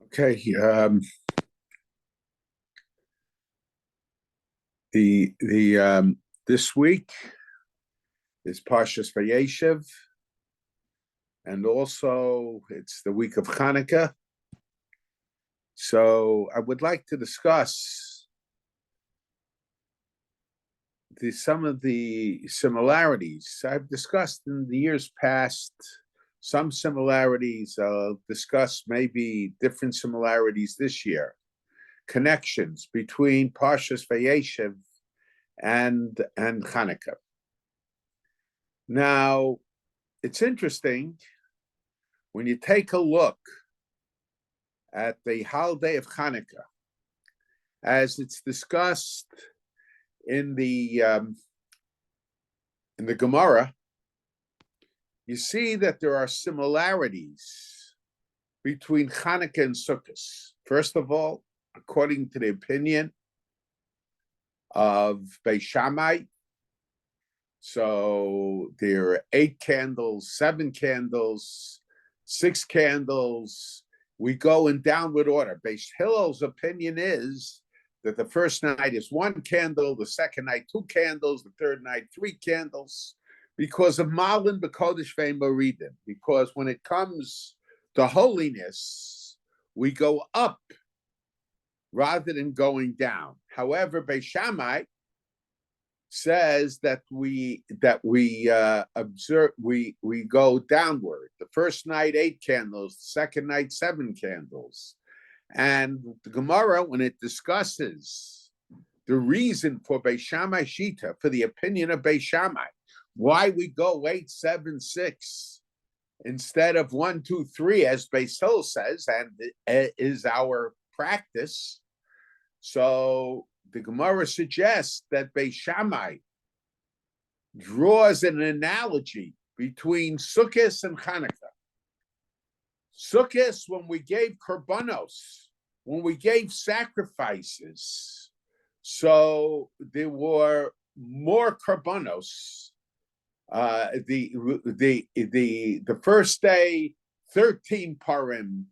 Okay. The this week is Parshas Vayeishev, and also it's the week of Chanukah. So I would like to discuss some of the similarities. I've discussed in the years past some similarities. I'll discuss maybe different similarities this year. Connections between Parshas Vayeishev and Chanukah. Now, it's interesting when you take a look at the holiday of Chanukah, as it's discussed in the Gemara. You see that there are similarities between Chanukah and Sukkot. First of all, according to the opinion of Beis Shammai, so there are 8 candles, 7 candles, 6 candles. We go in downward order. Beis Hillel's opinion is that the first night is 1 candle, the second night 2 candles, the third night 3 candles, because of Malin B'Kodesh Ve'Moridim. Because when it comes to holiness, we go up rather than going down. However, Beis Shammai says that we observe we go downward. The first night 8 candles, the second night 7 candles, and the Gemara, when it discusses the reason for Beis Shammai Shita, for the opinion of Beis Shammai, why we go 8, 7, 6 instead of 1, 2, 3, as Beis Hillel says, and is our practice. So the Gemara suggests that Beis Shammai draws an analogy between Sukkot and Chanukah. Sukkot, when we gave korbanos, when we gave sacrifices, so there were more korbanos. The first day, 13 parim,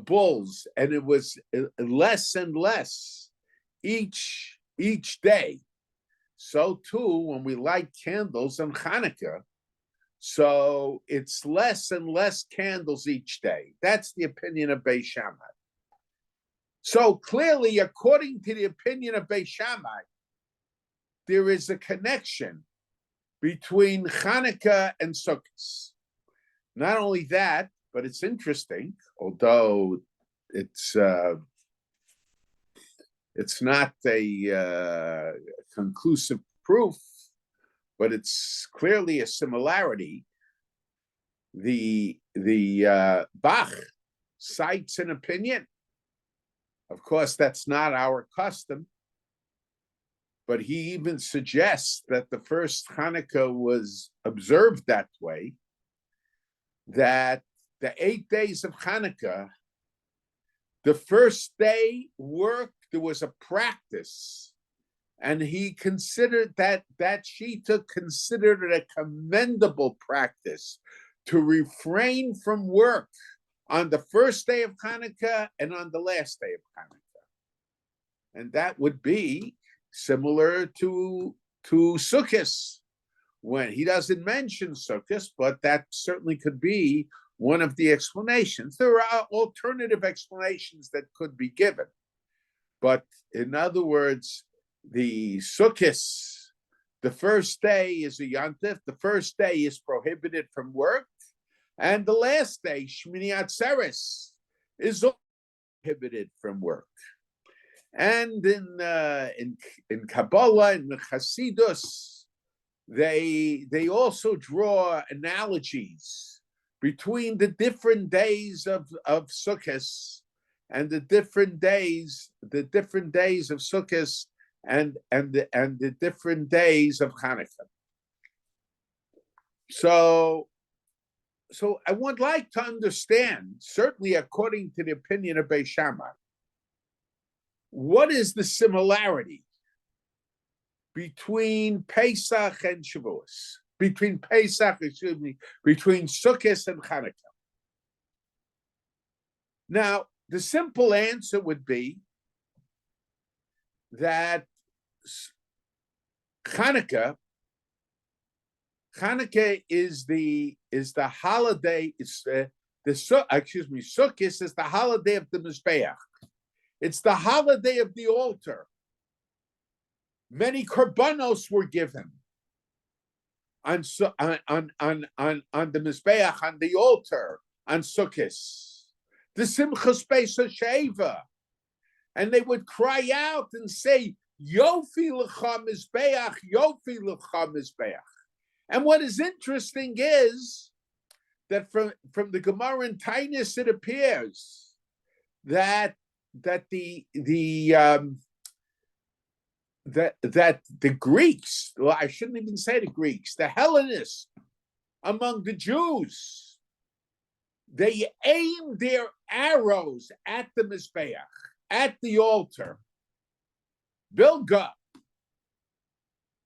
bulls, and it was less and less each day. So too, when we light candles on Chanukah, so it's less and less candles each day. That's the opinion of Beis Shammai. So clearly, according to the opinion of Beis Shammai, there is a connection between Chanukah and Sukkot. Not only that, but it's interesting, although it's not a conclusive proof, but it's clearly a similarity. The Bach cites an opinion. Of course, that's not our custom, but he even suggests that the first Chanukah was observed that way, that the 8 days of Chanukah, the first day work, there was a practice, and he considered that Shita considered it a commendable practice to refrain from work on the first day of Chanukah and on the last day of Chanukah. And that would be similar to Sukkot, when he doesn't mention Sukkot, but that certainly could be one of the explanations. There are alternative explanations that could be given. But in other words, the Sukkot, the first day is a Yontif, the first day is prohibited from work, and the last day, Shmini Atzeres, is prohibited from work. And in Kabbalah and Chasidus, they also draw analogies between the different days of Sukkot and the different days of Sukkot and the different days of Chanukah. So I would like to understand, certainly according to the opinion of Beis Shammai, what is the similarity between Pesach and Shavuos, between Sukkot and Chanukah? Now, The simple answer would be that Chanukah is the holiday. It's Sukkot is the holiday of the Mizbeach. It's the holiday of the altar. Many korbanos were given on the Mizbeach, on the altar, on Sukkot. The Simchas Beis Sheva, and they would cry out and say, Yofi l'cha Mizbeach, Yofi l'cha Mizbeach. And what is interesting is that from the Gemara in Tainus, it appears that the Greeks, well, I shouldn't even say the Greeks, the Hellenists among the Jews, they aimed their arrows at the Mizbeach, at the altar. Bilga,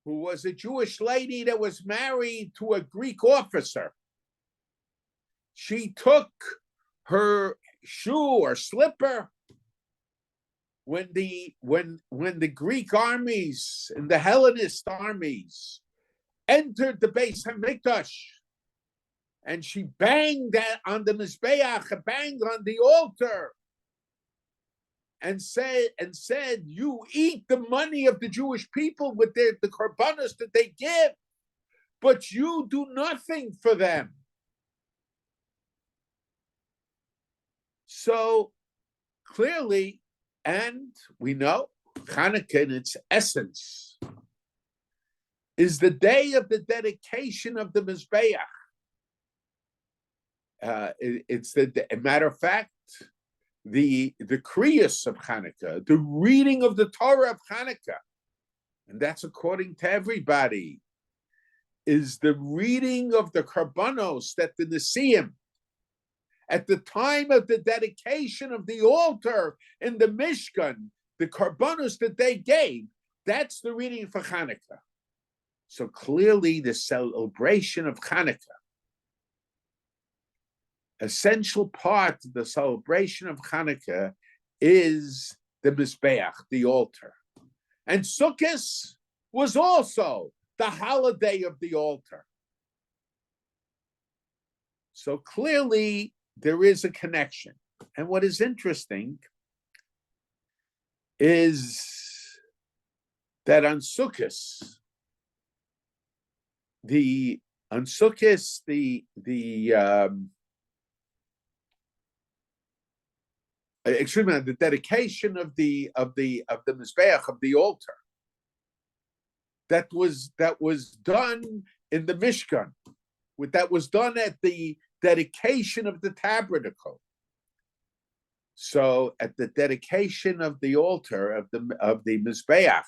who was a Jewish lady that was married to a Greek officer, she took her shoe or slipper when the Greek armies and the Hellenist armies entered the Beis Hamikdash, and she banged on the Mizbeach, banged on the altar, and said, you eat the money of the Jewish people with the korbanos that they give, but you do nothing for them. So clearly, and we know, Chanukah in its essence is the day of the dedication of the Mizbeach. It's a matter of fact, the kriyas of Chanukah, the reading of the Torah of Chanukah, and that's according to everybody, is the reading of the korbanos that the Nesiim, at the time of the dedication of the altar in the Mishkan, the korbanos that they gave, that's the reading for Chanukah. So clearly the celebration of Chanukah, essential part of the celebration of Chanukah is the Mizbeach, the altar. And Sukkot was also the holiday of the altar. So clearly there is a connection. And what is interesting is that on Sukkot, the dedication of the Mizbeach, of the altar, that was done in the Mishkan, that was done at the dedication of the tabernacle. So at the dedication of the altar of the Mizbeach,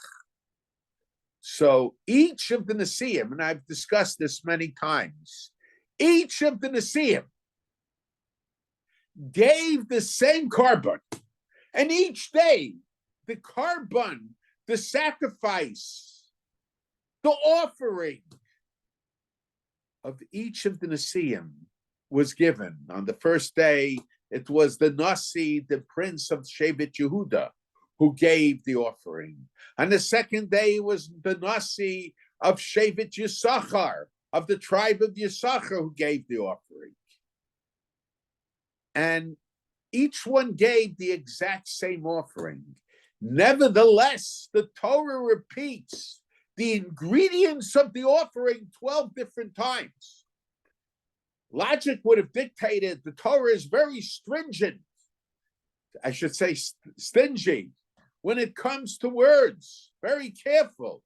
so each of the Nesiim, and I've discussed this many times, each of the Nesiim gave the same korban, and each day the korban, the sacrifice, the offering of each of the Nesiim was given. On the first day, it was the Nasi, the prince of Shevet Yehuda, who gave the offering. On the second day, it was the Nasi of Shevet Yisachar, of the tribe of Yisachar, who gave the offering. And each one gave the exact same offering. Nevertheless, the Torah repeats the ingredients of the offering 12 different times. Logic would have dictated the Torah is very stringent, I should say stingy, when it comes to words, very careful,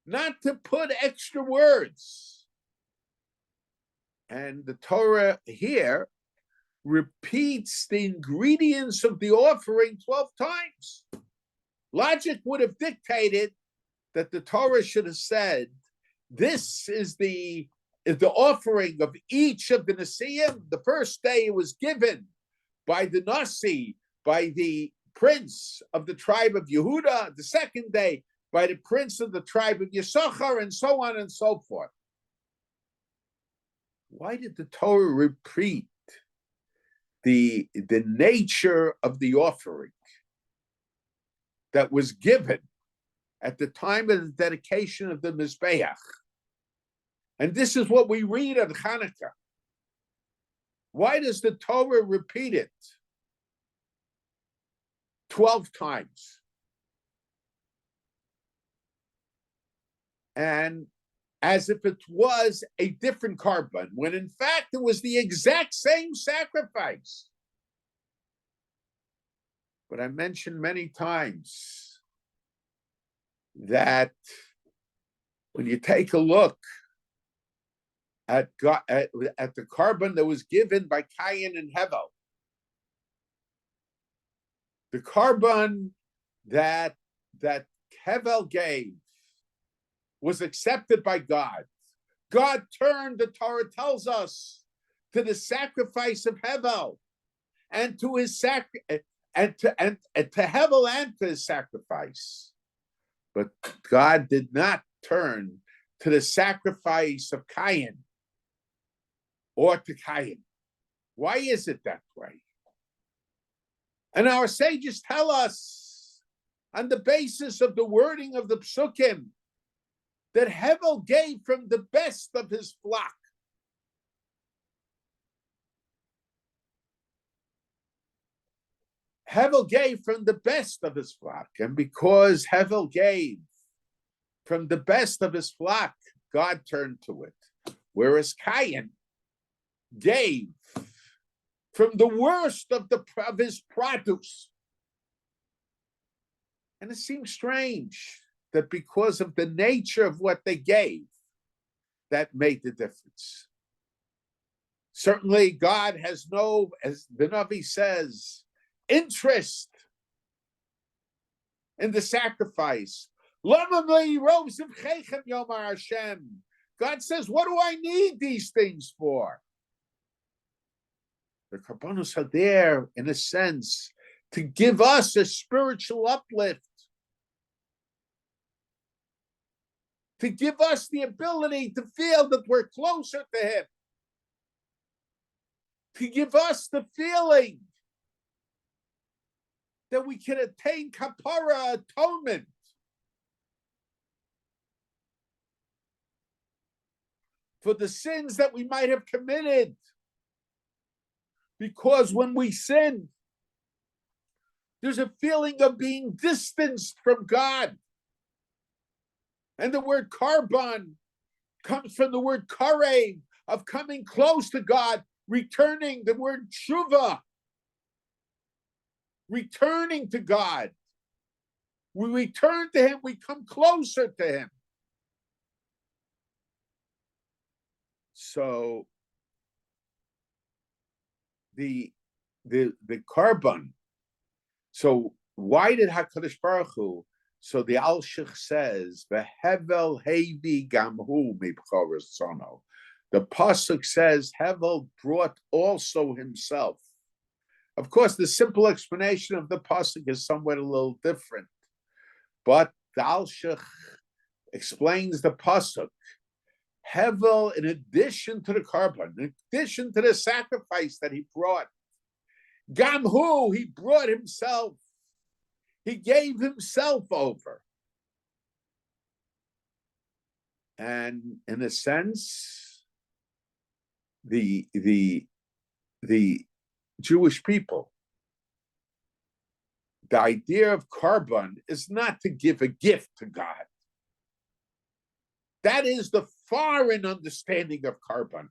not to put extra words. And the Torah here repeats the ingredients of the offering 12 times. Logic would have dictated that the Torah should have said, this is the offering of each of the Nesiim. The first day it was given by the Nasi, by the prince of the tribe of Yehuda. The second day by the prince of the tribe of Yisachar, and so on and so forth. Why did the Torah repeat the nature of the offering that was given at the time of the dedication of the Mizbeach. And this is what we read on Chanukah. Why does the Torah repeat it 12 times? And as if it was a different korban, when in fact it was the exact same sacrifice. But I mentioned many times that when you take a look at the korban that was given by Cain and Hevel, the korban that Hevel gave was accepted by God. God turned, the Torah tells us, to the sacrifice of Hevel and to his and to Hevel and to his sacrifice. But God did not turn to the sacrifice of Cain or to Cain. Why is it that way? And our sages tell us, on the basis of the wording of the psukim, that Hevel gave from the best of his flock. Hevel gave from the best of his flock. And because Hevel gave from the best of his flock, God turned to it. Whereas Cain gave from the worst of his produce. And it seems strange that because of the nature of what they gave, that made the difference. Certainly, God has no, as the Navi says, interest in the sacrifice. God says, what do I need these things for? The Karbanos are there, in a sense, to give us a spiritual uplift, to give us the ability to feel that we're closer to Him, to give us the feeling that we can attain kapara, atonement. For the sins that we might have committed. Because when we sin, there's a feeling of being distanced from God. And the word karban comes from the word karev, of coming close to God, returning, the word tshuva, returning to God. We return to Him, we come closer to Him. So the korban. So why did HaKadosh Baruch Hu? So the Al-Shich says, "V'hevel hevi gamhu mibchoras sono." The pasuk says, Hevel brought also himself. Of course, the simple explanation of the pasuk is somewhat a little different, but the Al-Shich explains the pasuk. Hevel, in addition to the korban, in addition to the sacrifice that he brought, Gamhu, he brought himself. He gave himself over. And in a sense, the Jewish people, the idea of korban is not to give a gift to God. That is the foreign understanding of korban.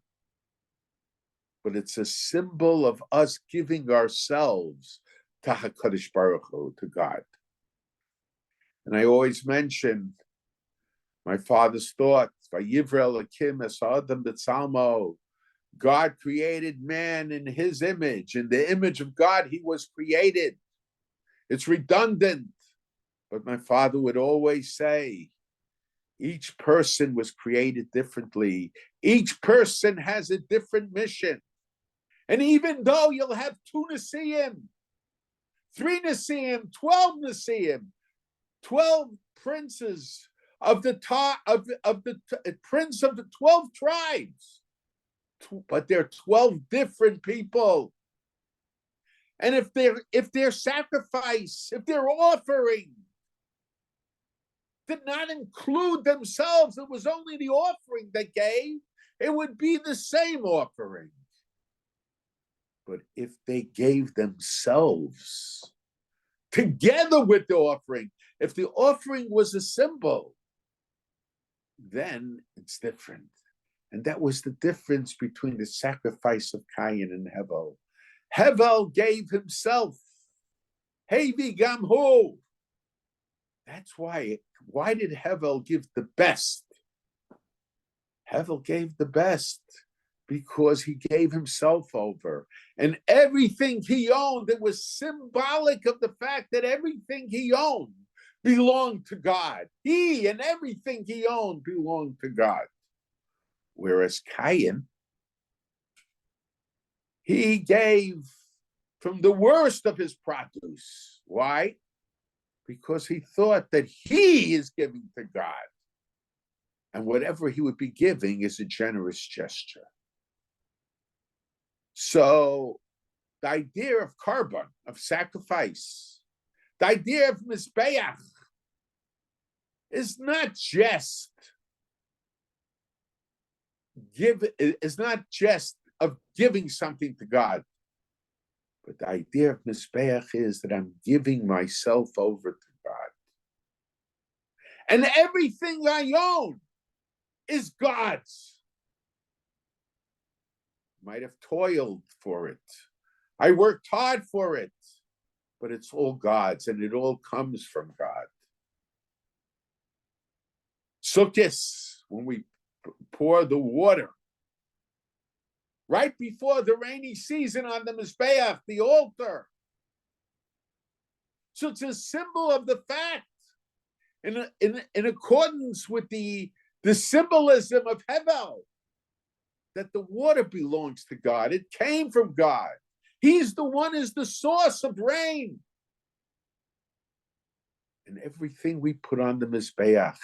But it's a symbol of us giving ourselves to HaKadosh Baruch Hu, to God. And I always mention my father's thought, Vayivra Elokim es ha'adam b'tzalmo. God created man in His image. In the image of God, he was created. It's redundant. But my father would always say, each person was created differently. Each person has a different mission. And even though you'll have 2 Nesiim, 3 Nesiim, 12 Nesiim, 12 princes of the prince of the 12 tribes, but they're 12 different people. And if their sacrifice, if their offering did not include themselves, it was only the offering they gave, it would be the same offering. But if they gave themselves together with the offering, if the offering was a symbol, then it's different. And that was the difference between the sacrifice of Cain and Hevel. Hevel gave himself. Hevi gamhu. That's why did Hevel give the best? Hevel gave the best because he gave himself over. And everything he owned, it was symbolic of the fact that everything he owned belonged to God. He and everything he owned belonged to God. Whereas Cain, he gave from the worst of his produce. Why? Because he thought that he is giving to God. And whatever he would be giving is a generous gesture. So the idea of korban, of sacrifice, the idea of mizbeach is not just of giving something to God. But the idea of mizbeach is that I'm giving myself over to God. And everything I own is God's. Might have toiled for it. I worked hard for it, but it's all God's, and it all comes from God. Sukkos, when we pour the water, right before the rainy season on the Mizbeach, the altar. So it's a symbol of the fact, in accordance with the symbolism of Hevel, that the water belongs to God. It came from God. He's the one is the source of rain. And everything we put on the Mizbeach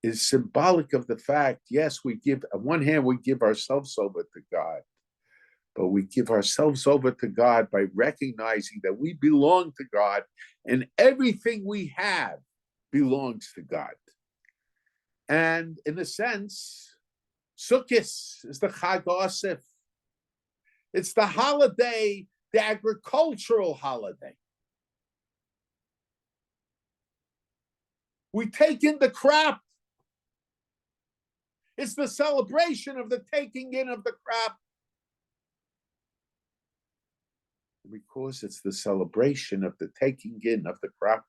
is symbolic of the fact, yes, we give, on one hand, we give ourselves over to God, but we give ourselves over to God by recognizing that we belong to God and everything we have belongs to God. And in a sense, Sukkot is the Chag Osif. It's the holiday, the agricultural holiday. We take in the crop. It's the celebration of the taking in of the crop. Because it's the celebration of the taking in of the crop.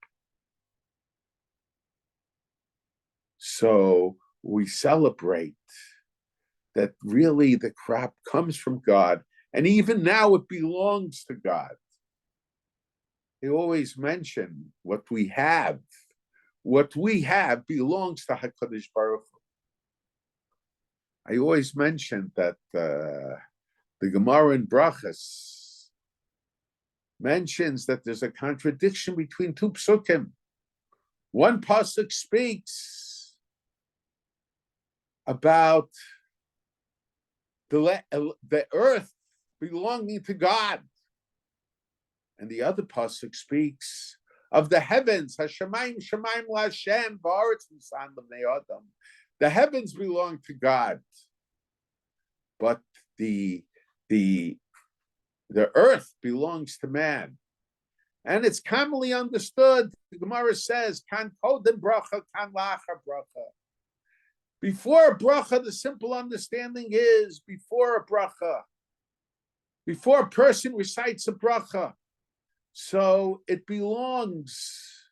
So we celebrate that really the crop comes from God, and even now it belongs to God. They always mention what we have. What we have belongs to HaKadosh Baruch Hu. I always mention that the Gemara in Brachas mentions that there's a contradiction between two psukim. One pasuk speaks about the earth belonging to God, and the other pasuk speaks of the heavens. Hashemayim shemayim laHashem va'aretz nisan l'bnei adam. The heavens belong to God, but the earth belongs to man. And it's commonly understood, the Gemara says, kan kodem bracha, kan lachar bracha. Before a bracha, the simple understanding is, before a bracha, before a person recites a bracha, so it belongs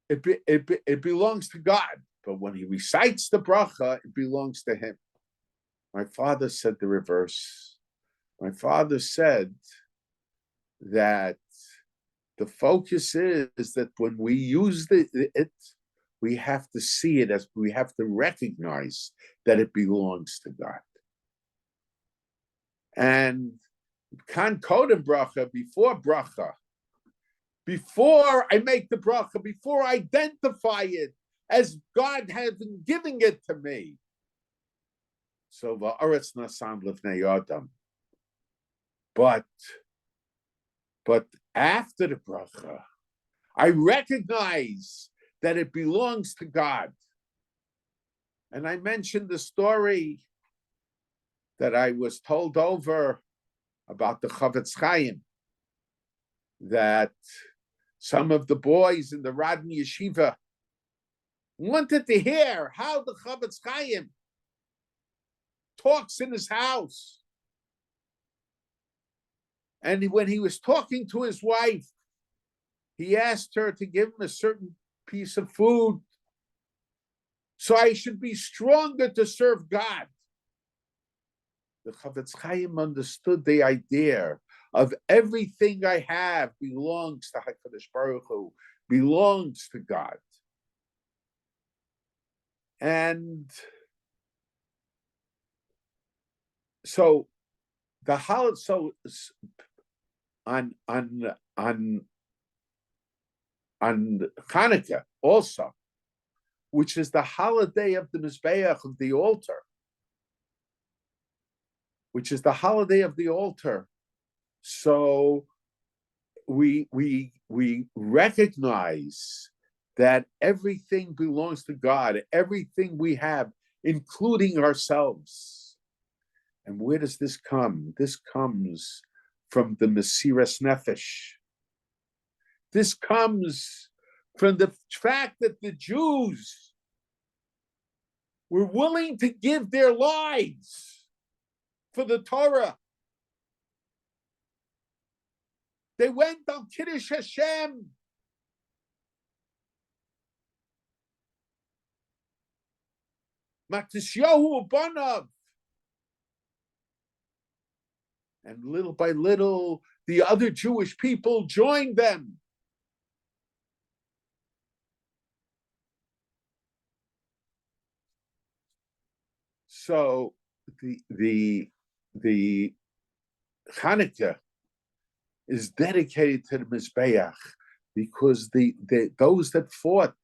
to God. But when he recites the bracha, it belongs to him. My father said the reverse. My father said that the focus is that when we use it, we have to see it as, we have to recognize that it belongs to God. And kan kodem bracha, before I make the bracha, before I identify it as God has been giving it to me. So va'aretz nasan l'bnei adam. But after the bracha, I recognize that it belongs to God. And I mentioned the story that I was told over about the Chavetz Chaim, that some of the boys in the Radin Yeshiva wanted to hear how the Chavetz Chaim talks in his house. And when he was talking to his wife, he asked her to give him a certain piece of food so I should be stronger to serve God. The Chavetz Chaim understood the idea of everything I have belongs to HaKadosh Baruch Hu, belongs to God. And so the holiday, so on Chanukah also, which is the holiday of the Mizbeach, of the altar, which is the holiday of the altar. So we recognize that everything belongs to God, everything we have, including ourselves. And where does this come? This comes from the Mesiras Nefesh. This comes from the fact that the Jews were willing to give their lives for the Torah. They went on Kiddush Hashem. Matisyahu Banav. And little by little, the other Jewish people joined them. So the Chanukah is dedicated to the Mizbeach because those that fought,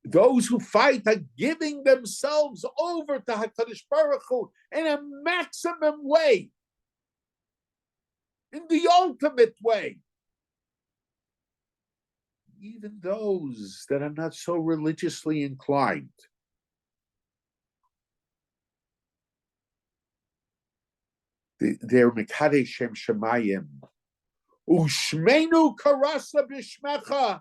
those who fight, are giving themselves over to HaKadosh Baruch Hu in a maximum way, in the ultimate way. Even those that are not so religiously inclined. They're Mekadesh Shem Shemayim. Ushmenu karasa b'shmecha.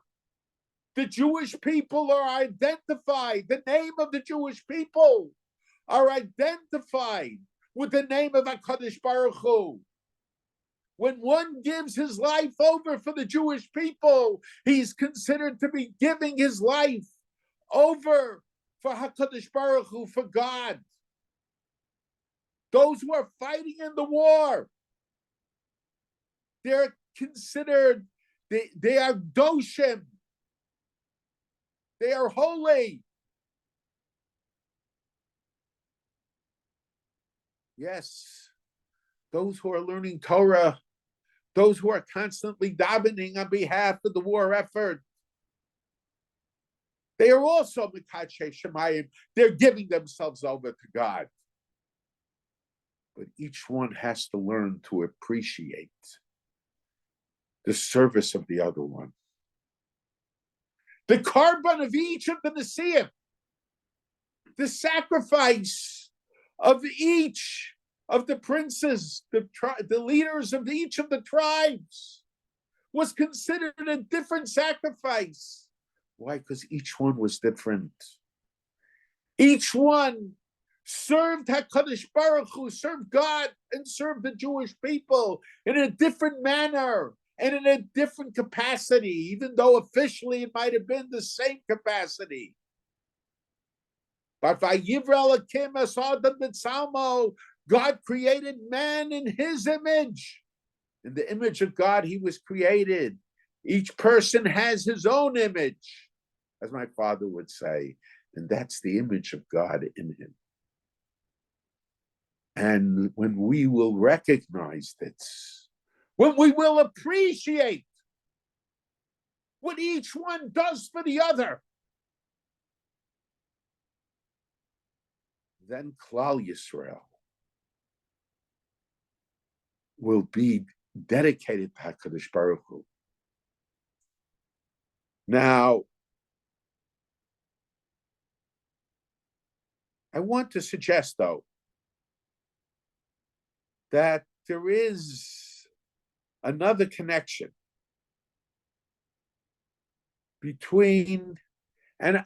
The Jewish people are identified. The name of the Jewish people are identified with the name of HaKadosh Baruch Hu. When one gives his life over for the Jewish people, he's considered to be giving his life over for HaKadosh Baruch Hu, for God. Those who are fighting in the war, they're considered, they are doshim. They are holy. Yes, those who are learning Torah, those who are constantly davening on behalf of the war effort, they are also Mekadesh Shemayim. They're giving themselves over to God. But each one has to learn to appreciate the service of the other one. The carbon of each of the Nesiim, the sacrifice of each of the princes, the leaders of each of the tribes, was considered a different sacrifice. Why? Because each one was different. Each one served HaKadosh Baruch Hu, served God, and served the Jewish people in a different manner and in a different capacity, even though officially it might have been the same capacity. But Vayivra Elokim es Adam b'tzalmo, God created man in his image. In the image of God, he was created. Each person has his own image, as my father would say, and that's the image of God in him. And when we will recognize this, when we will appreciate what each one does for the other, then Klal Yisrael will be dedicated to HaKadosh Baruch Hu. Now, I want to suggest, though, that there is another connection between, and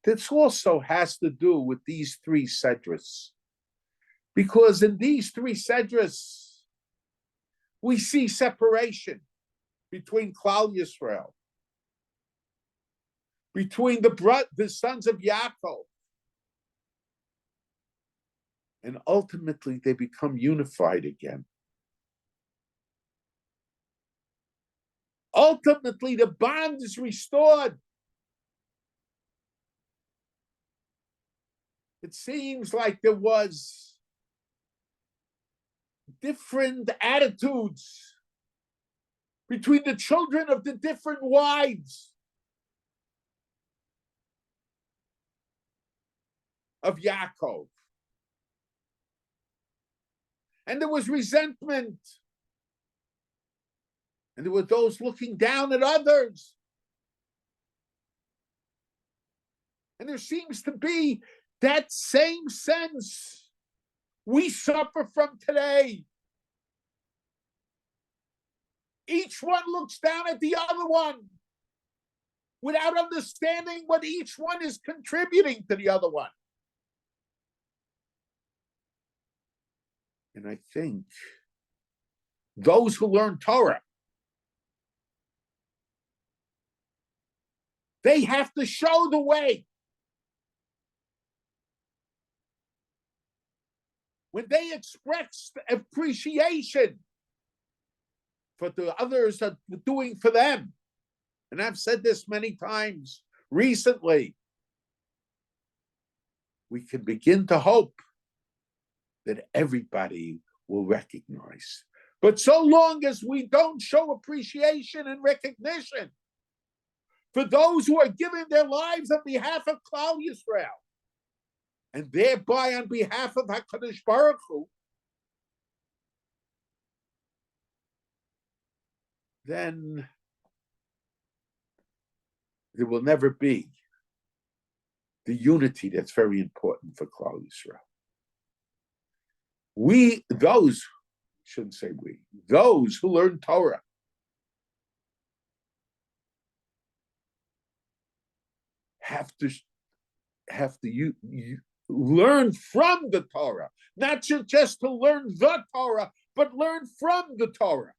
this also has to do with these three sedras, because in these three sedras we see separation between Klal Yisrael, between the sons of Yaakov, and ultimately they become unified again. Ultimately, the bond is restored. It seems like there was different attitudes between the children of the different wives of Yaakov. And there was resentment. And there were those looking down at others. And there seems to be that same sense we suffer from today. Each one looks down at the other one without understanding what each one is contributing to the other one. And I think those who learn Torah, they have to show the way. When they express appreciation for the others are doing for them, and I've said this many times recently, we can begin to hope that everybody will recognize. But so long as we don't show appreciation and recognition for those who are giving their lives on behalf of Klal Yisrael, and thereby on behalf of HaKadosh Baruch Hu, then there will never be the unity that's very important for Klal Yisrael. Those who learn Torah have to learn from the Torah, not just to learn the Torah, but learn from the Torah.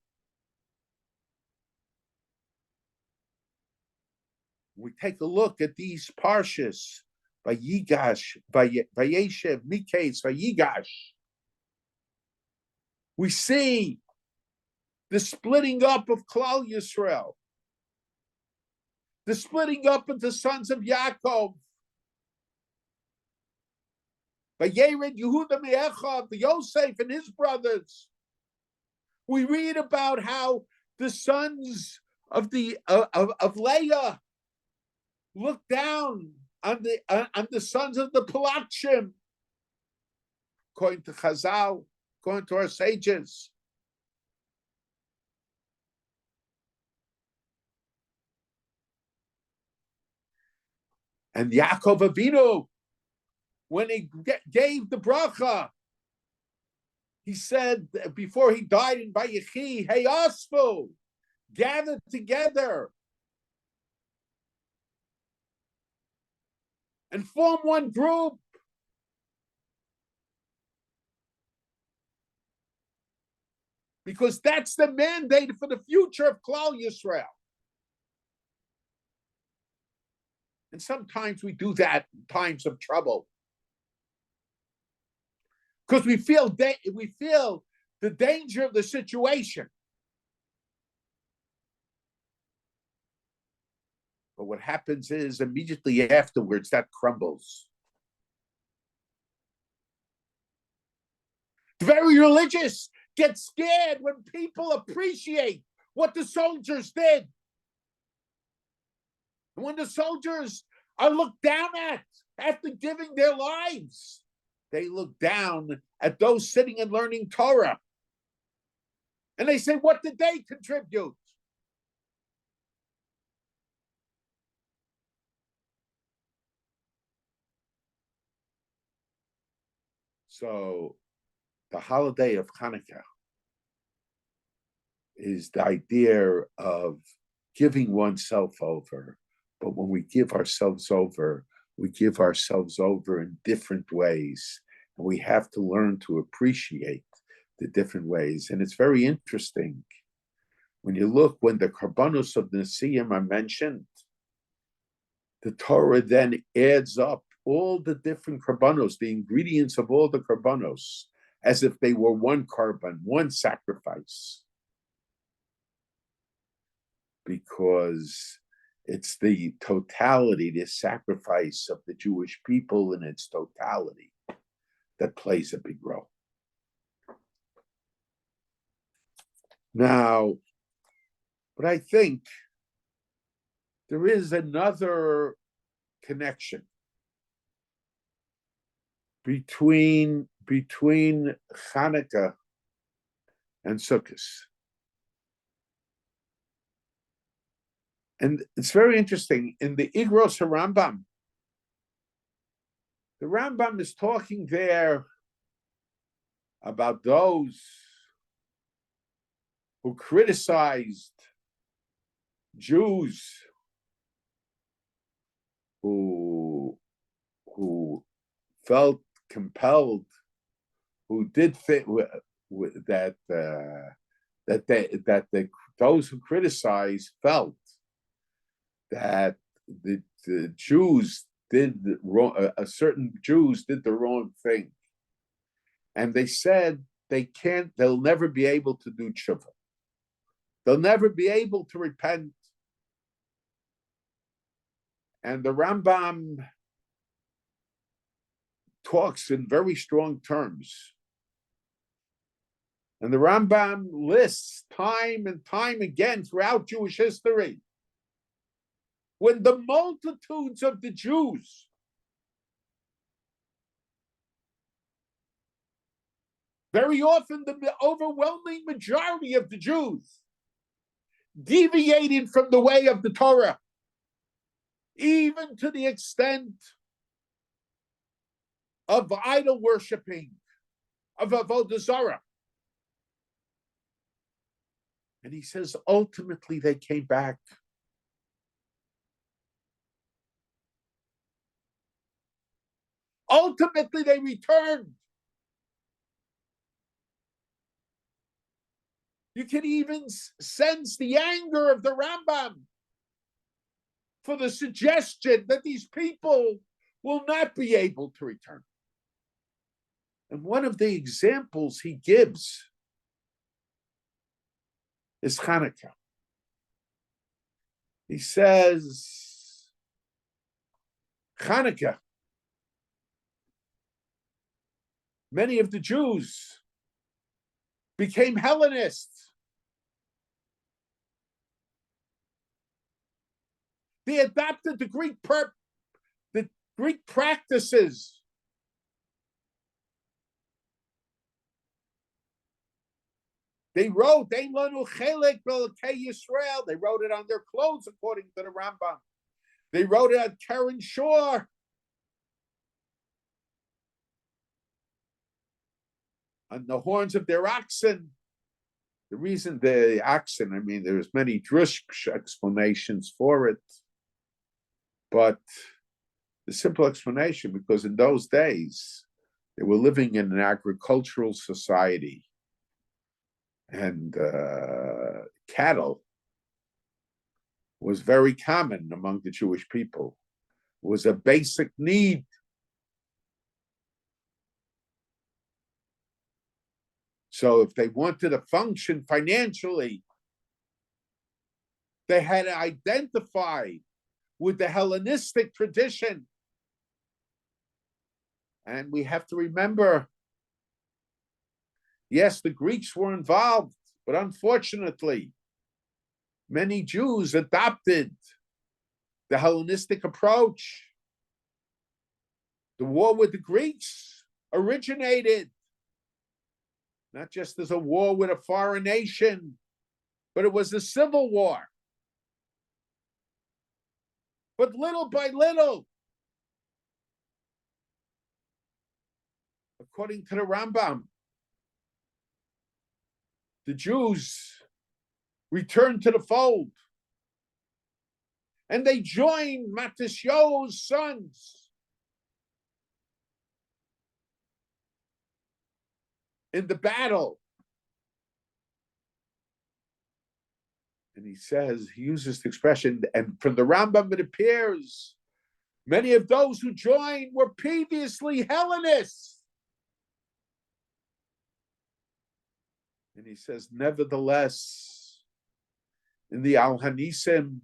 We take a look at these Parshas, Vayeishev, Miketz, Vayigash. We see the splitting up of Klal Yisrael, the splitting up of the sons of Yaakov, Vayered Yehuda Me'echav, the Yosef and his brothers. We read about how the sons of Leah looked down on the sons of the Pelachim, according to Chazal, according to our sages. And Yaakov Avinu, when he gave the bracha, he said before he died in Vayechi, "Hey Asfu, gather together and form one group." Because that's the mandate for the future of Klal Yisrael. And sometimes we do that in times of trouble, because we feel the danger of the situation. But what happens is immediately afterwards that crumbles. The very religious get scared when people appreciate what the soldiers did. And when the soldiers are looked down at after giving their lives, they look down at those sitting and learning Torah. And they say, what did they contribute? So the holiday of Chanukah is the idea of giving oneself over. But when we give ourselves over in different ways. And we have to learn to appreciate the different ways. And it's very interesting. When you look, when the Karbanos of the Nesiim are mentioned, the Torah then adds up all the different Karbanos, the ingredients of all the Karbanos, as if they were one carbon, one sacrifice. Because it's the totality, the sacrifice of the Jewish people in its totality that plays a big role. Now, but I think there is another connection between Chanukah and Sukkot. And it's very interesting. In the Igros Rambam, the Rambam is talking there about those who criticized Jews who felt compelled, who did fit that those who criticized felt that the Jews did the wrong, certain Jews did the wrong thing, and they said they'll never be able to do tshuva. They'll never be able to repent. And the Rambam talks in very strong terms. And the Rambam lists time and time again throughout Jewish history when the multitudes of the Jews very often the overwhelming majority of the Jews deviated from the way of the Torah, even to the extent of idol worshiping, of avodah zarah. And he says, ultimately, they came back. Ultimately, they returned. You can even sense the anger of the Rambam for the suggestion that these people will not be able to return. And one of the examples he gives is Chanukah. He says, Chanukah, many of the Jews became Hellenists. They adopted the Greek practices. They wrote, Ein lanu chelek b'elokei Yisrael. They wrote it on their clothes, according to the Rambam. They wrote it on Karen Shore. On the horns of their oxen. The reason the oxen, I mean, there's many drush explanations for it. But the simple explanation, because in those days, they were living in an agricultural society. And cattle was very common among the Jewish people. It was a basic need. So if they wanted to function financially, they had to identify with the Hellenistic tradition. And we have to remember, yes, the Greeks were involved, but unfortunately, many Jews adopted the Hellenistic approach. The war with the Greeks originated not just as a war with a foreign nation, but it was a civil war. But little by little, according to the Rambam, the Jews returned to the fold. And they joined Matisyahu's sons in the battle. And he uses the expression, and from the Rambam it appears, many of those who joined were previously Hellenists. And he says, nevertheless, in the Al Hanisim,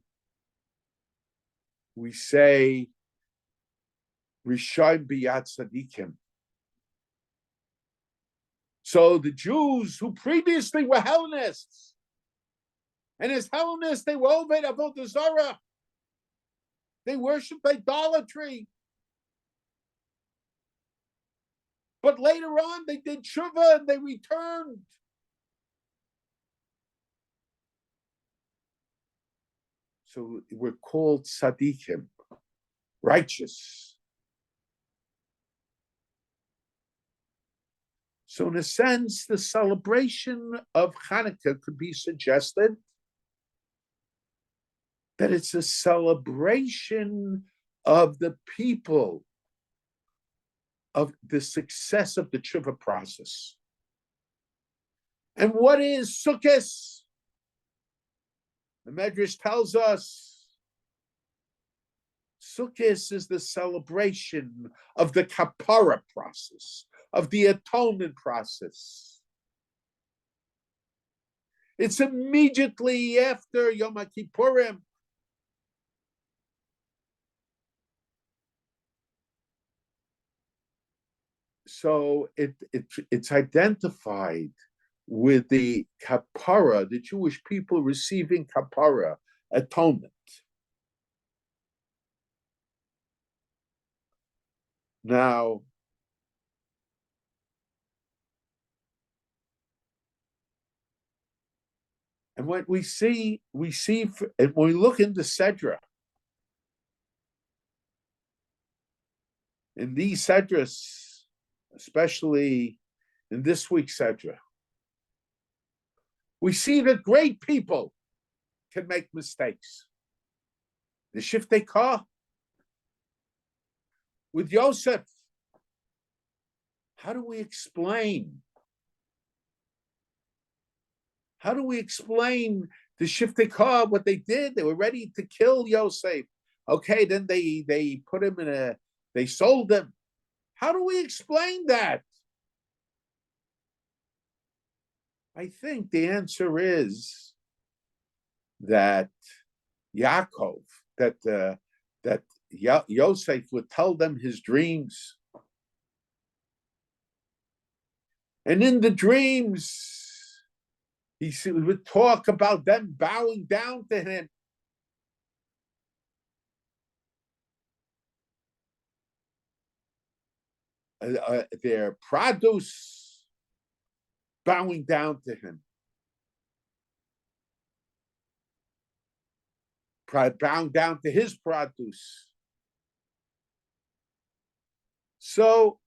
we say, Rishon biyad tzadikim. So the Jews who previously were Hellenists, and as Hellenists, they were Oved Avodah Zarah. They worshipped idolatry. But later on, they did tshuva and they returned. So we're called tzaddikim, righteous. So in a sense, the celebration of Chanukah could be suggested that it's a celebration of the people, of the success of the tshuva process. And what is Sukkot? The Medrash tells us Sukkot is the celebration of the kapara process, of the atonement process. It's immediately after Yom Kippurim. So it's identified with the kapara, the Jewish people receiving kapara, atonement. Now, and what we see, and when we look into Sedra, in these Sedras, especially in this week's Sedra, we see that great people can make mistakes. The Shiftei Kah with Yosef. How do we explain? How do we explain the Shiftei Kah, what they did? They were ready to kill Yosef. Okay, then they put him they sold him. How do we explain that? I think the answer is that Yaakov, that Yosef would tell them his dreams. And in the dreams, he would talk about them bowing down to him. Their produce bowing down to him. Bowing down to his produce. So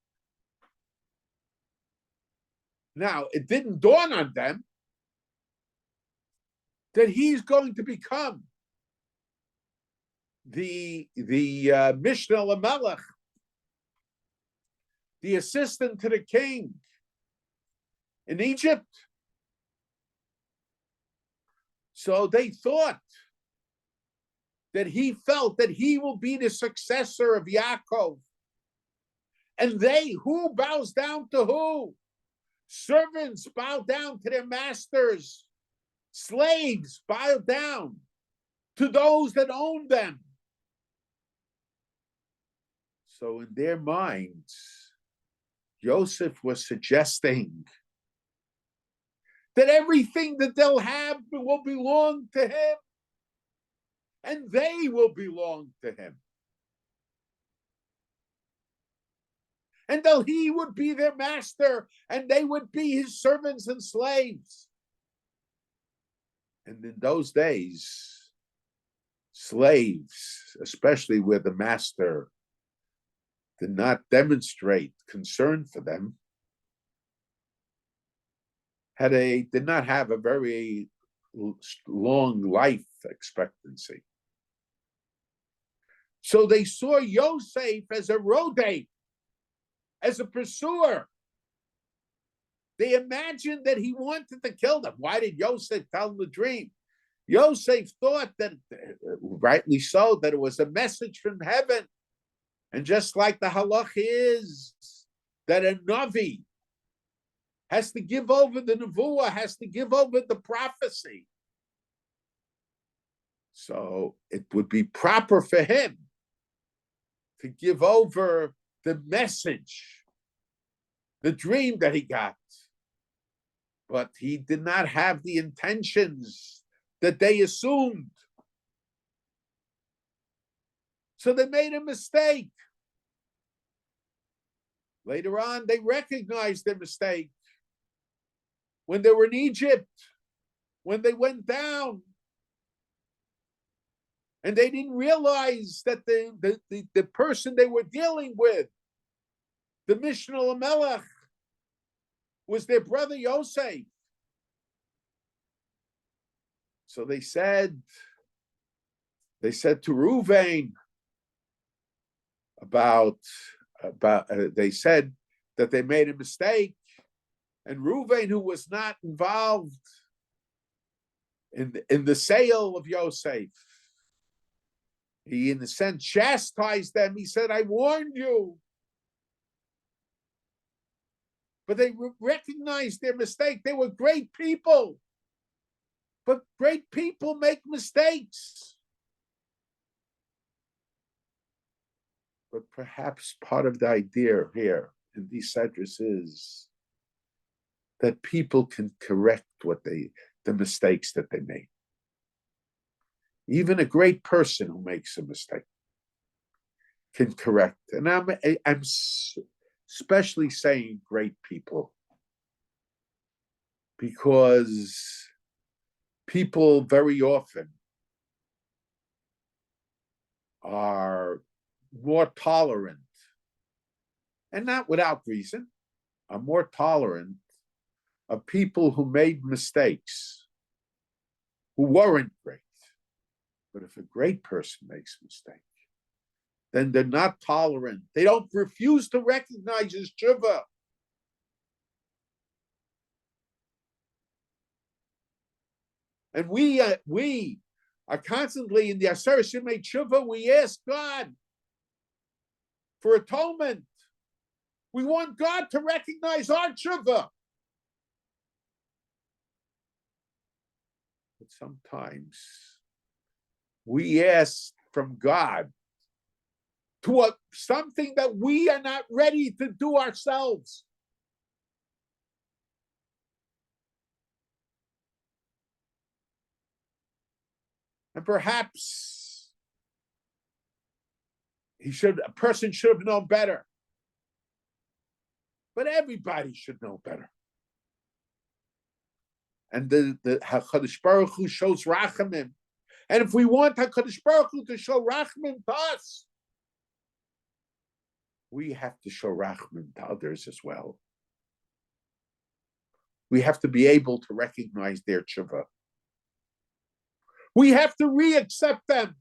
now it didn't dawn on them that he's going to become the Mishnah Lamelech, the assistant to the king in Egypt. So they thought that he felt that he will be the successor of Yaakov. And who bows down to who? Servants bow down to their masters. Slaves bow down to those that own them. So in their minds, Yosef was suggesting that everything that they'll have will belong to him, and they will belong to him. and that he would be their master, and they would be his servants and slaves. And in those days, slaves, especially where the master did not demonstrate concern for them, did not have a very long life expectancy. So they saw Yosef as a rodate, as a pursuer. They imagined that he wanted to kill them. Why did Yosef tell them the dream? Yosef thought that, rightly so, that it was a message from heaven. And just like the halach is that a Navi has to give over the nevuah, has to give over the prophecy. So it would be proper for him to give over the message, the dream that he got. But he did not have the intentions that they assumed. So they made a mistake. Later on, they recognized their mistake. When they were in Egypt, when they went down, and they didn't realize that the person they were dealing with, the Mishnah Lamelech, was their brother Yosef. So they said to Reuven they said that they made a mistake, and Reuven, who was not involved in the sale of Yosef, he in a sense chastised them. He said, I warned you. But they recognized their mistake. They were great people. But great people make mistakes. But perhaps part of the idea here in these sedras is that people can correct the mistakes that they made. Even a great person who makes a mistake can correct. And I'm especially saying great people, because people very often are more tolerant, and not without reason, are more tolerant of people who made mistakes, who weren't great. But if a great person makes a mistake, then they're not tolerant. They don't refuse to recognize his tshuva. And we are constantly in the Aseret Shemei Tshuva. We ask God for atonement. We want God to recognize our tshuva. But sometimes we ask from God to something that we are not ready to do ourselves. And perhaps a person should have known better. But everybody should know better. And the HaKadosh Baruch Hu shows rachamim. And if we want HaKadosh Baruch Hu to show rachamim to us, we have to show rachamim to others as well. We have to be able to recognize their tshuva. We have to re-accept them.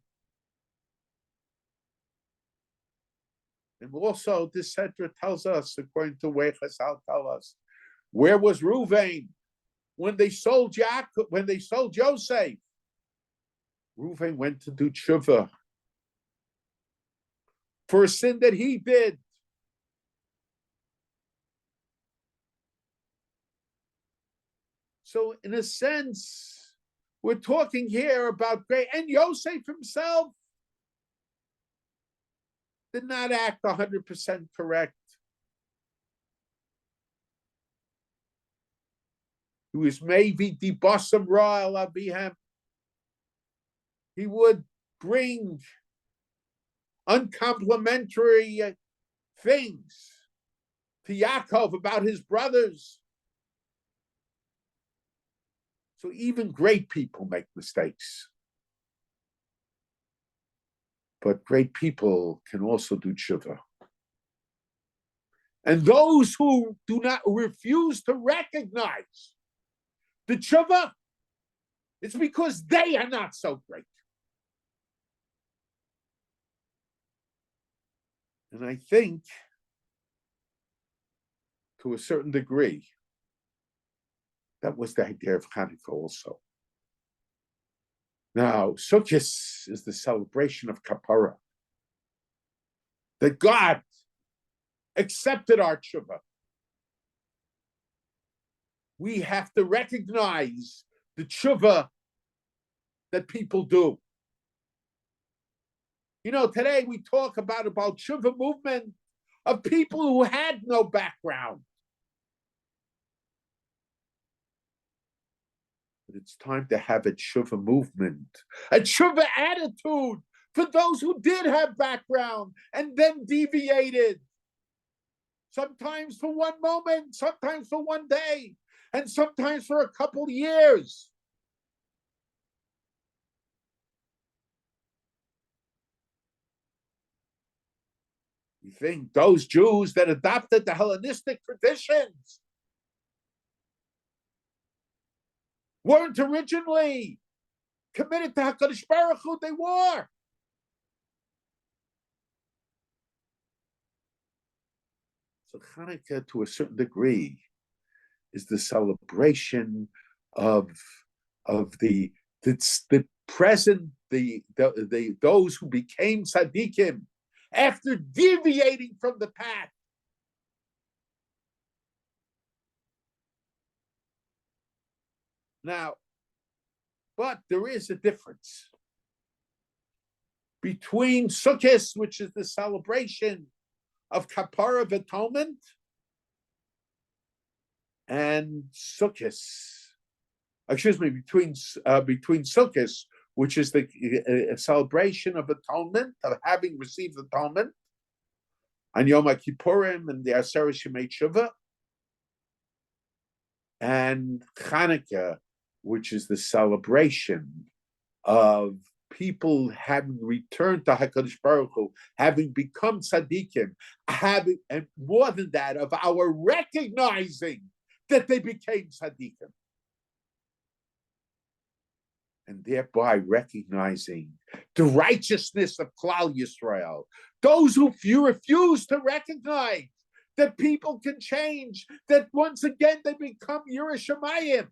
And also, this Sedra tells us, according to Vayeishev, tell us, where was Reuven when they sold Yosef? Reuven went to do tshuva for a sin that he did. So, in a sense, we're talking here about great, and Yosef himself did not act 100% correct. He was maybe dibasam ra el avihem. He would bring uncomplimentary things to Yaakov about his brothers. So even great people make mistakes. But great people can also do tshuva. And those who do not refuse to recognize the tshuva, it's because they are not so great. And I think, to a certain degree, that was the idea of Chanukah also. Now, Sukkot is the celebration of Kapara. That God accepted our tshuva. We have to recognize the tshuva that people do. You know, today we talk about tshuva movement of people who had no background. But it's time to have a tshuva movement, a tshuva attitude for those who did have background and then deviated. Sometimes for one moment, sometimes for one day, and sometimes for a couple years. You think those Jews that adopted the Hellenistic traditions weren't originally committed to HaKadosh Baruch Hu? They were. So Chanukah, to a certain degree, is the celebration of the present, those who became tzaddikim after deviating from the path. Now, but there is a difference between Sukkot, which is the celebration of Kapara of Atonement, and Sukkot. Excuse me, between Sukkot, which is the celebration of atonement, of having received atonement, and Yom Kippurim and the Aseret Shemei Tshuva, and Chanukah, which is the celebration of people having returned to HaKadosh Baruch Hu, having become tzaddikim, and more than that, of our recognizing that they became tzaddikim. And thereby recognizing the righteousness of Klal Yisrael. Those who refuse to recognize that people can change, that once again they become Yerushalayim.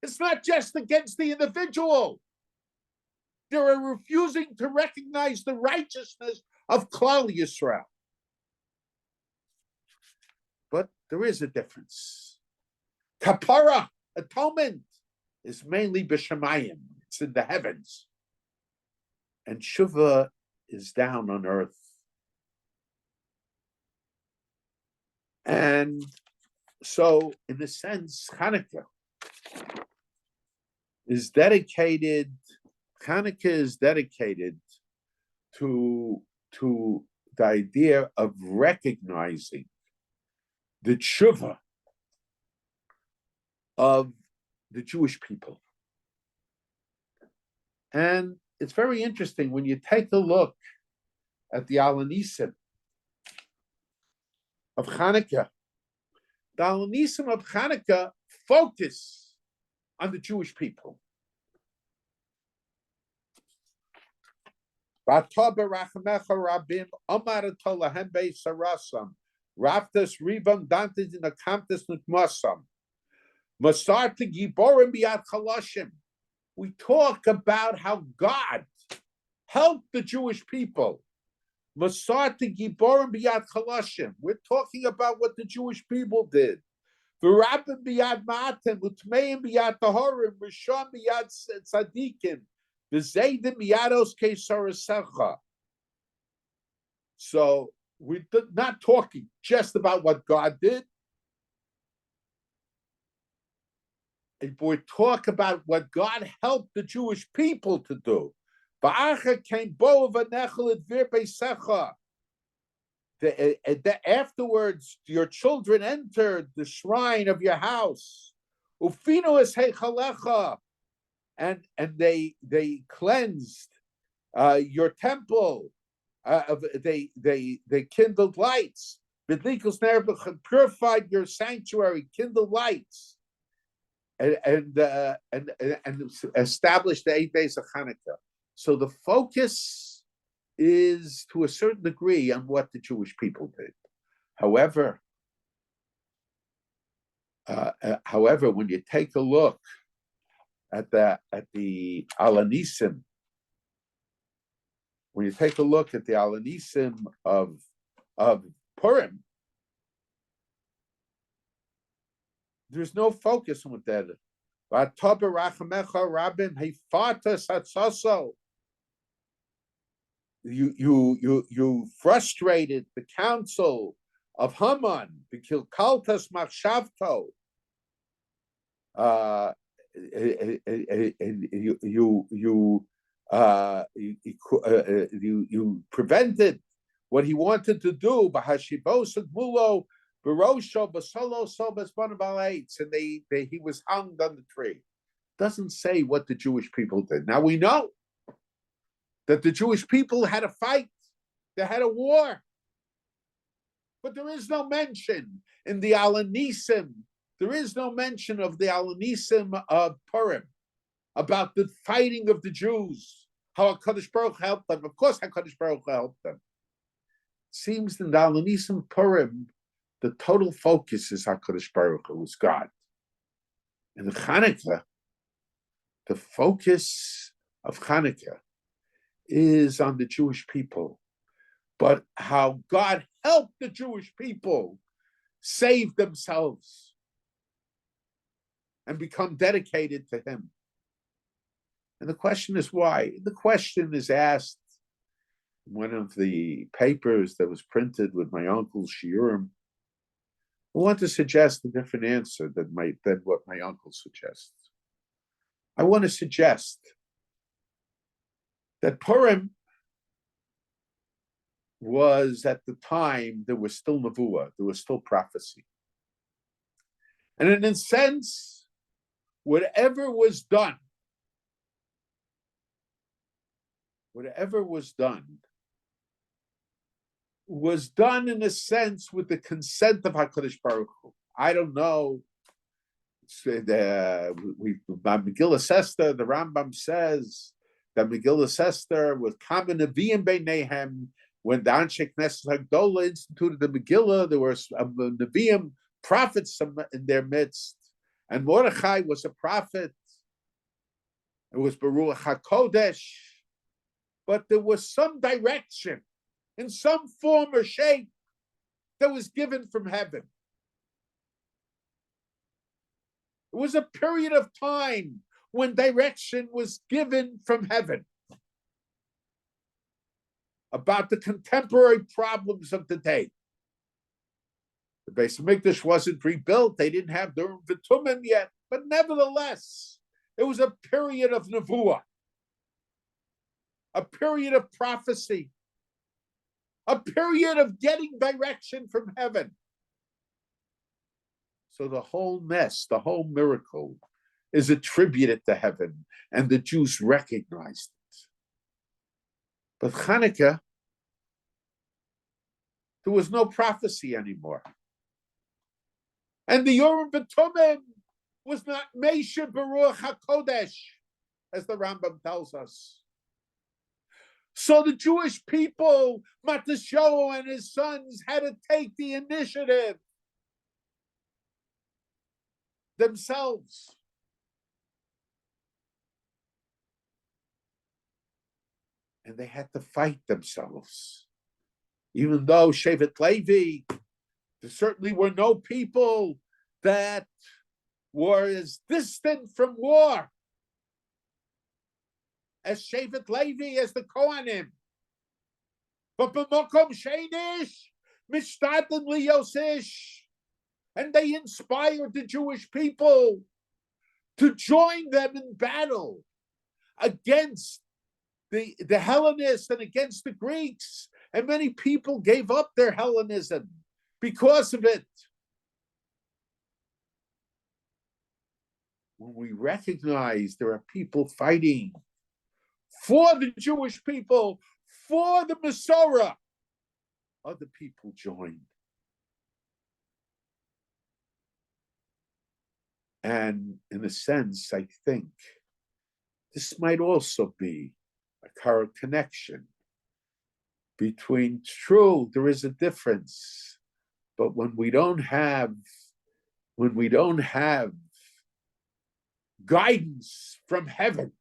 It's not just against the individual. They are refusing to recognize the righteousness of Klal Yisrael. But there is a difference. Kapara, atonement, is mainly b'shamayim. It's in the heavens. And tshuva is down on earth. And so, in a sense, Chanukah is dedicated to the idea of recognizing the tshuva of the Jewish people. And it's very interesting when you take a look at the Alanisim of Chanukah. The Alanisim of Chanukah focus on the Jewish people. Raftas Rivam Dantes in the Kamtas Nutmasam. Masarta Giborim Biyat Chalashim. We talk about how God helped the Jewish people. Masarta Giborim Biyat Chalashim. We're talking about what the Jewish people did. V'rabim Biyad Ma'atim, Utmeim Biyad Tahorim, Rishon Biyad Tzadikim, V'zeidim Biyados Kesarasecha. So we're not talking just about what God did. We talk about what God helped the Jewish people to do. Afterwards, your children entered the shrine of your house. Ufinu es heichalecha, and they cleansed your temple. They kindled lights. Bidlikus Nerbach purified your sanctuary, kindled lights, and established the 8 days of Chanukah. So the focus is to a certain degree on what the Jewish people did. However, when you take a look at the Alanisim, when you take a look at the Alanisim of Purim, there's no focus on that. You frustrated the council of Haman, Bikilkaltas Machshavto. You prevented what he wanted to do. And he was hung on the tree. Doesn't say what the Jewish people did. Now we know that the Jewish people had a fight. They had a war. But there is no mention in the Alanisim. There is no mention of the Alanisim of Purim about the fighting of the Jews, how HaKadosh Baruch helped them. Of course, HaKadosh Baruch helped them. It seems in the Alanisim Purim, the total focus is HaKadosh Baruch Hu, is God. In the Chanukah, the focus of Chanukah is on the Jewish people, but how God helped the Jewish people save themselves and become dedicated to Him. And the question is why? The question is asked in one of the papers that was printed with my uncle's shiurim. I want to suggest a different answer than what my uncle suggests. I want to suggest that Purim was, at the time, there was still Nevuah, there was still prophecy. And in a sense, whatever was done was done in a sense with the consent of HaKadosh Baruch Hu. I don't know. Megillah Esther, the Rambam says that Megillah Esther was common Nevi'im Beinehem. When the Anshe Knesset Hagdolah instituted the Megillah, there were Nevi'im, prophets in their midst. And Mordechai was a prophet. It was Baruch HaKodesh. But there was some direction, in some form or shape, that was given from heaven. It was a period of time when direction was given from heaven about the contemporary problems of the day. The Beis Hamikdash wasn't rebuilt. They didn't have the V'tumim yet. But nevertheless, it was a period of Nevuah, a period of prophecy, a period of getting direction from heaven. So the whole mess, the whole miracle is attributed to heaven, and the Jews recognized it. But Chanukah, there was no prophecy anymore. And the Urim V'tumim was not Moshe Baruch HaKodesh, as the Rambam tells us. So the Jewish people, Matisyahu and his sons, had to take the initiative themselves. And they had to fight themselves. Even though Shevet Levi, there certainly were no people that were as distant from war as Shevet Levi, as the Kohanim. But b'mokom sheinish, mishtatim liyosish, and they inspired the Jewish people to join them in battle against the Hellenists and against the Greeks and many people gave up their Hellenism because of it. When we recognize there are people fighting for the Jewish people, for the Masorah, other people joined. And in a sense, I think this might also be a current connection between, true, there is a difference, but when we don't have guidance from heaven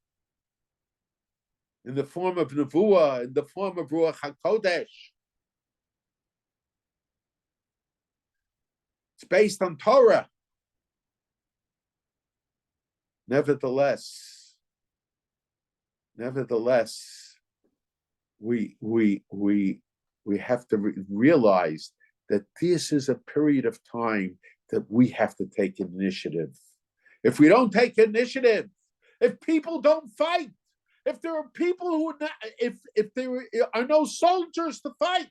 in the form of Nevuah, in the form of Ruach HaKodesh, it's based on Torah. Nevertheless, we have to realize that this is a period of time that we have to take initiative. If we don't take initiative, if people don't fight, if there are people who are not, if there are no soldiers to fight,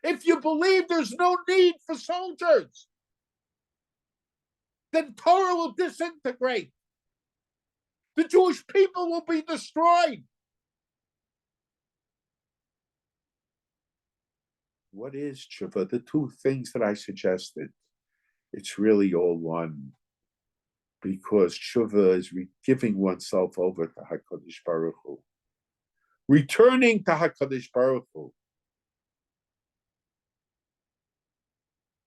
if you believe there's no need for soldiers, then Torah will disintegrate. The Jewish people will be destroyed. What is tshuva? The two things that I suggested, it's really all one. Because tshuva is giving oneself over to HaKadosh Baruch Hu. Returning to HaKadosh Baruch Hu.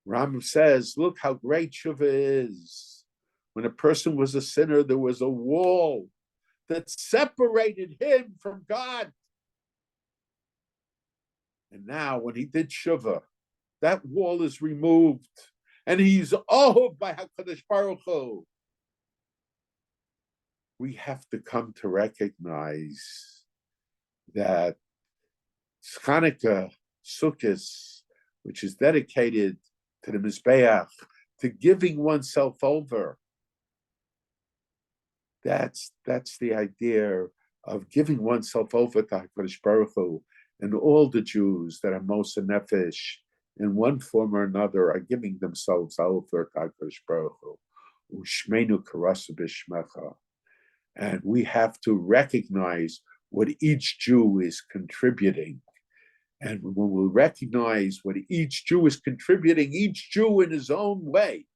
Rambam says, look how great tshuva is. When a person was a sinner, there was a wall that separated him from God. And now when he did tshuva, that wall is removed. And he's owned by HaKadosh Baruch Hu. We have to come to recognize that Chanukah, Sukkot, which is dedicated to the Mizbeach, to giving oneself over, that's the idea of giving oneself over to HaKadosh Baruch Hu, and all the Jews that are Moshe Nefesh, in one form or another, are giving themselves over to HaKadosh Baruch Hu. Ushmeinu karasa b'shmecha. And we have to recognize what each Jew is contributing. And when we recognize what each Jew is contributing, each Jew in his own way,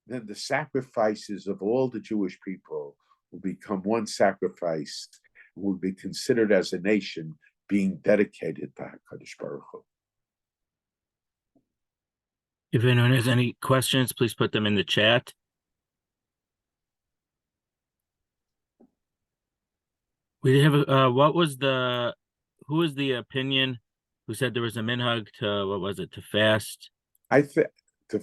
then the sacrifices of all the Jewish people will become one sacrifice and will be considered as a nation being dedicated to HaKadosh Baruch Hu. If anyone has any questions, please put them in the chat. We have who was the opinion who said there was a minhag to fast? I think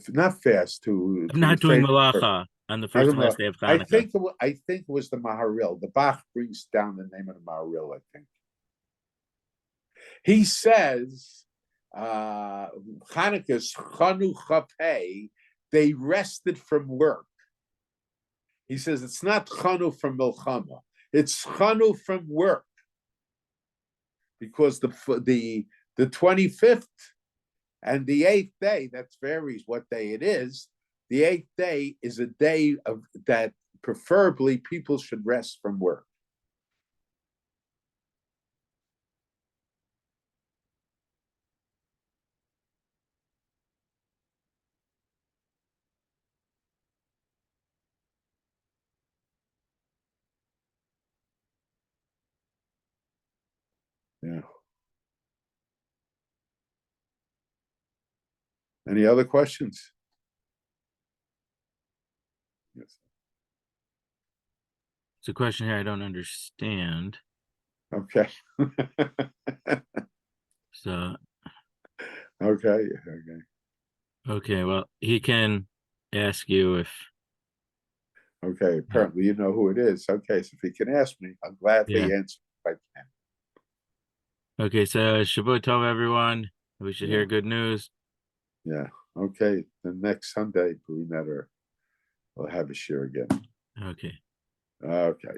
not fast to not doing malacha on the first and last day of Chanukah. I think it was the Maharil. The Bach brings down the name of the Maharil, I think. He says Chanukah's Chanukah pay, they rested from work. He says it's not Chanu from Milchama. It's Chanu from work, because the 25th and the 8th day, that varies what day it is. The 8th day is a day of that preferably people should rest from work. Yeah. Any other questions? Yes. It's a question here I don't understand. Okay. So. Okay. Okay. Well, he can ask you if. Okay. Apparently, you know who it is. Okay. So if he can ask me, I'll gladly answer if I can. Okay, so Shabbat Tov, everyone. We should hear good news. Yeah. Okay. The next Sunday, we'll have a share again. Okay. Okay.